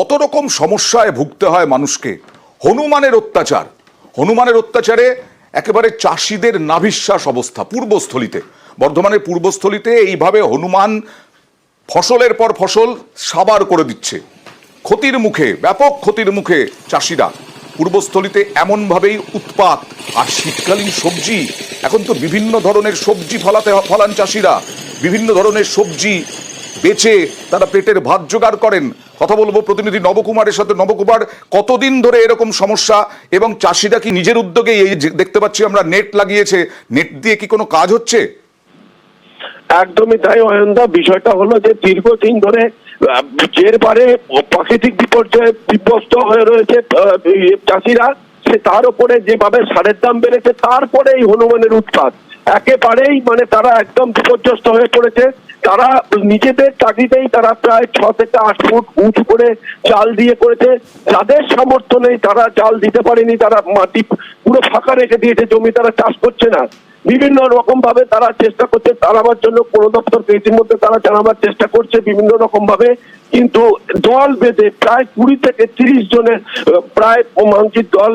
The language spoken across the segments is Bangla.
কত রকম সমস্যায় ভুগতে হয় মানুষকে। হনুমানের অত্যাচারে একেবারে চাষিদের নাভিশ্বাস অবস্থা। পূর্বস্থলীতে, বর্ধমানের পূর্বস্থলীতে এইভাবে হনুমান ফসলের পর ফসল সাবার করে দিচ্ছে। ব্যাপক ক্ষতির মুখে চাষিরা। পূর্বস্থলীতে এমনভাবেই উৎপাত। আর শীতকালীন সবজি, এখন তো বিভিন্ন ধরনের সবজি ফলান চাষিরা, বিভিন্ন ধরনের সবজি বেচে তারা পেটের ভাত জোগাড় করেন। কথা বলবো প্রতিনিধি নবকুমারের সাথে। নবকুমার, কতদিন ধরে এরকম সমস্যা, এবং চাষিরা কি নিজের উদ্যোগে, এই দেখতে পাচ্ছি আমরা নেট লাগিয়েছে, নেট দিয়ে কি কোনো কাজ হচ্ছে? একদমই তাই অয়নদা। বিষয়টা হলো যে দীর্ঘদিন ধরে যে পারে প্রাকৃতিক বিপর্যয়ে বিধ্বস্ত হয়ে রয়েছে চাষিরা, সে তার উপরে যেভাবে সারের দাম বেড়েছে, তারপরে এই হনুমানের উৎপাত একেবারেই তারা একদম বিপর্যস্ত হয়ে পড়েছে। তারা নিজেদের তাগিদেই তারা প্রায় 6 থেকে 8 ফুট উঁচু করে জাল দিয়ে করেছে। যাদের সামর্থ্য নেই তারা জাল দিতে পারেনি, তারা মাটি পুরো ফাঁকা রেখে দিয়েছে, জমি তারা চাষ করছে না। বিভিন্ন রকম ভাবে তারা চেষ্টা করছে জানাবার জন্য, বন দপ্তরকে ইতিমধ্যে তারা জানাবার চেষ্টা করছে বিভিন্ন রকম ভাবে, কিন্তু দল বেঁধে প্রায় 20 থেকে 30 জনের প্রায় মাংসির দল,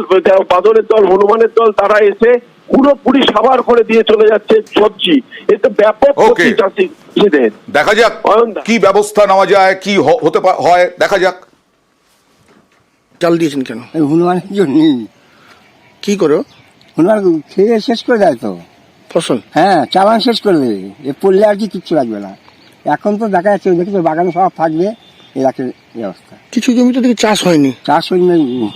বাদলের দল, হনুমানের দল, তারা এসে পুরোপুরি সাবার করে দিয়ে চলে যাচ্ছে সবজি। এতে ব্যাপক ক্ষতি চাষিদের। দেখা যাক কি ব্যবস্থা নেওয়া যায়, কি হতে হয়, দেখা যাক। চাল দিয়েছেন কেন? হনুমানের জন্য। কি করো? হনুমান খেয়ে শেষ করে দেয় তো ফসল। হ্যাঁ, চালান শেষ করে দেবে। এ পড়লে আর কি কিচ্ছু লাগবে না। এখন তো দেখা যাচ্ছে দেখেছো বাগানে সব থাকবে, এরকম অবস্থা। কিছু জমি তো দেখি চাষ হয়নি। চাষ হয়নি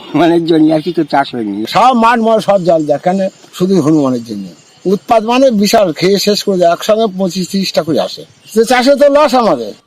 হনুমানের জন্য, আর কি তো চাষ হয়নি। সব মাঠ মাল সব জল দেয় কেন? শুধু হনুমানের জন্য। উৎপাদ বিশাল, খেয়ে শেষ করে দেয়। একসঙ্গে 25-30টা করে আসে। চাষে তো লস আমাদের।